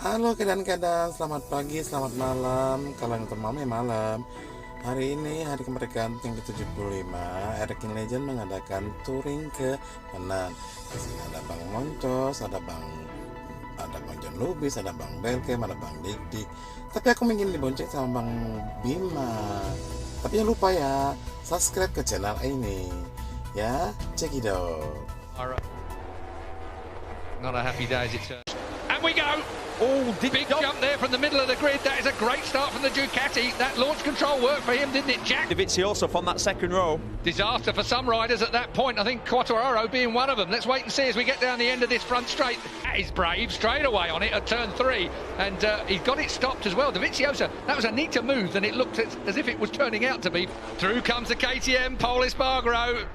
Halo kedan-kedan, selamat pagi, selamat malam. Kalau yang termalam ya malam. Hari ini hari kemerdekaan yang ke-75, RXking Medan mengadakan touring ke Medan. Di sini ada Bang Moncos, ada Bang John Lubis, ada Bang Belkem, ada Bang Dik. Tapi aku ingin dibonceng sama Bang Bima. Tapi jangan lupa ya, subscribe ke channel ini. Ya, check it out. Not a happy day as it turns. And we go! Oh, big jump there from the middle of the grid. That is a great start from the Ducati. That launch control worked for him, didn't it, Jack? Dovizioso from that second row. Disaster for some riders at that point. I think Quartararo being one of them. Let's wait and see as we get down the end of this front straight. That is brave, straight away on it at turn 3. And he's got it stopped as well. Dovizioso, that was a neater move than it looked as if it was turning out to be. Through comes the KTM, Pol Espargaro.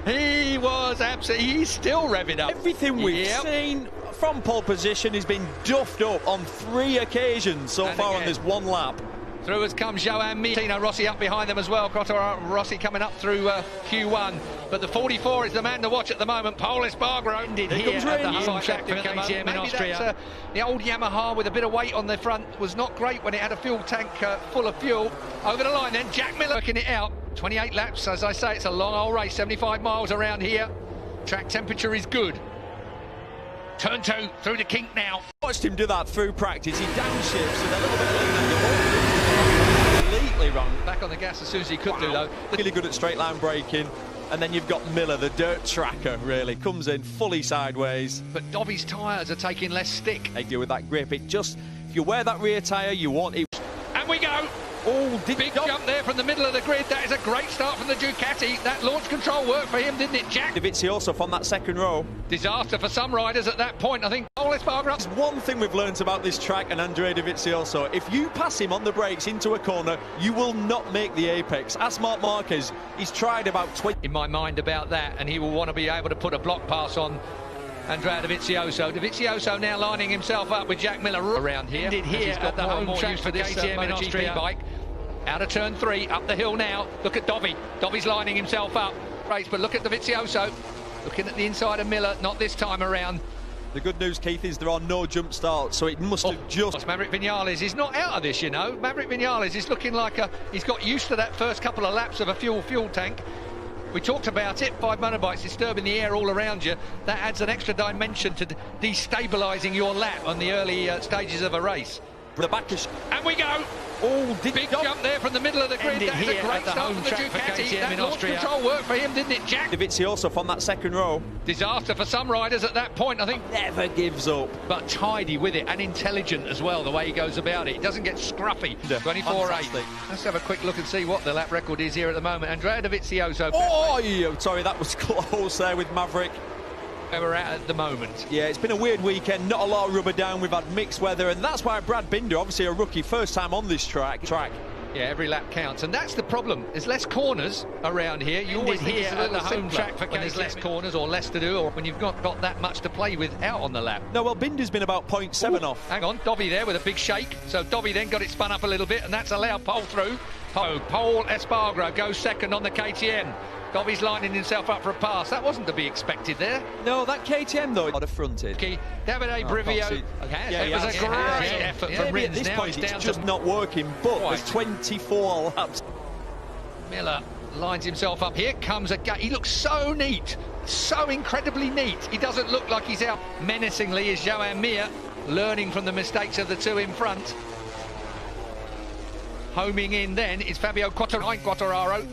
He was absolutely, he's still revving up. Everything we've seen from pole position has been duffed up on 3 occasions so far on this one lap. Through has come Joan Mir. Tino Rossi up behind them as well. Quartararo Rossi coming up through Q1. But the 44 is the man to watch at the moment. Pol Espargaro ended here at the home track for KTM in Austria. The old Yamaha with a bit of weight on the front was not great when it had a fuel tank full of fuel. Over the line then, Jack Miller working it out. 28 laps, as I say, it's a long old race, 75 miles around here. Track temperature is good. Turn 2, through the kink now. Watched him do that through practice. He downshifts with a little bit of completely wrong. Back on the gas as soon as he could do, though. Really good at straight line braking. And then you've got Miller, the dirt tracker, really. Comes in fully sideways. But Dobby's tyres are taking less stick. They deal with that grip. It just, if you wear that rear tyre, you want it. And we go! Oh, big jump there from the middle of the grid. That is a great start from the Ducati. That launch control worked for him, didn't it, Jack? Dovizioso from that second row. Disaster for some riders at that point. I think Pol Espargaro. There's one thing we've learnt about this track and Andrea Dovizioso. If you pass him on the brakes into a corner, you will not make the apex. Ask Marc Marquez. He's tried about 20... In my mind about that, and he will want to be able to put a block pass on Andrea Dovizioso. Dovizioso now lining himself up with Jack Miller around here. Ended here at the home track for this KTM in Austria bike. Out of turn 3, up the hill now. Look at Dobby. Dobby's lining himself up. Race, but look at Dovizioso. Looking at the inside of Miller, not this time around. The good news, Keith, is there are no jump starts, so it must have just... Maverick Vinales is not out of this, you know. Maverick Vinales is looking like he's got used to that first couple of laps of a fuel tank. We talked about it, 5 motorbikes disturbing the air all around you. That adds an extra dimension to destabilising your lap on the early stages of a race. The back is... And we go! Oh, big jump there from the middle of the grid. That is a great start from the Ducati. That launch control worked for him, didn't it, Jack? Dovizioso from that second row. Disaster for some riders at that point, I think. Never gives up. But tidy with it and intelligent as well, the way he goes about it. He doesn't get scruffy. 24.8. Let's have a quick look and see what the lap record is here at the moment. Andrea Dovizioso. Oh, sorry, that was close there with Maverick. Where we're at the moment. Yeah, it's been a weird weekend, not a lot of rubber down, we've had mixed weather, and that's why Brad Binder, obviously a rookie, first time on this track. Yeah, every lap counts, and that's the problem. There's less corners around here. You always hear at the home track for when there's less corners or less to do, or when you've not got that much to play with out on the lap. No, well, Binder's been about 0.7 off. Hang on, Dobby there with a big shake. So Dobby then got it spun up a little bit, and that's allowed Pol through. Pol Espargaro goes second on the KTM. Dobby's lining himself up for a pass. That wasn't to be expected there. No, that KTM, though, would have fronted. Davide Brivio. It was a great effort from Rins. At this point, it's just not working, but there's 24 laps. Miller lines himself up. Here comes a guy. He looks so neat, so incredibly neat. He doesn't look like he's out menacingly as Joan Mir, learning from the mistakes of the 2 in front. Homing in then is Fabio Quartararo.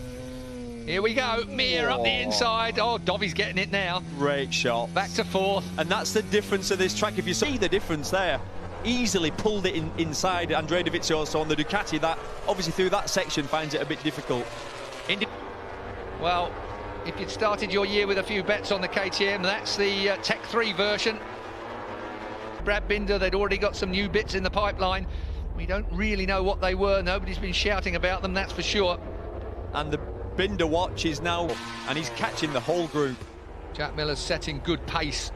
Here we go, Mir up the inside. Oh, Dobby's getting it now. Great shot. Back to 4th. And that's the difference of this track. If you see the difference there, easily pulled it inside Andrea Dovizioso on the Ducati. That, obviously, through that section, finds it a bit difficult. Well, if you'd started your year with a few bets on the KTM, that's the Tech 3 version. Brad Binder, they'd already got some new bits in the pipeline. We don't really know what they were. Nobody's been shouting about them, that's for sure. And the Binder watch is now, and he's catching the whole group. Jack Miller's setting good pace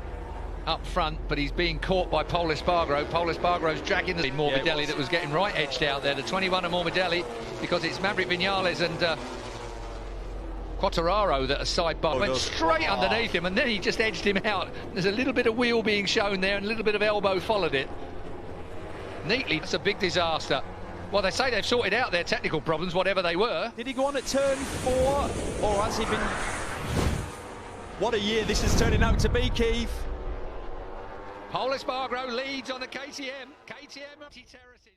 up front, but he's being caught by Pol Espargaro. Pol Espargaro's dragging the Morbidelli that was getting right edged out there. The 21 of Morbidelli, because it's Maverick Vinales and Quartararo that a sidebar went straight underneath him, and then he just edged him out. There's a little bit of wheel being shown there, and a little bit of elbow followed it. Neatly, that's a big disaster. Well, they say they've sorted out their technical problems, whatever they were. Did he go on at turn 4, or has he been... What a year this is turning out to be, Keith. Paul Espargaro leads on the KTM. KTM terraces.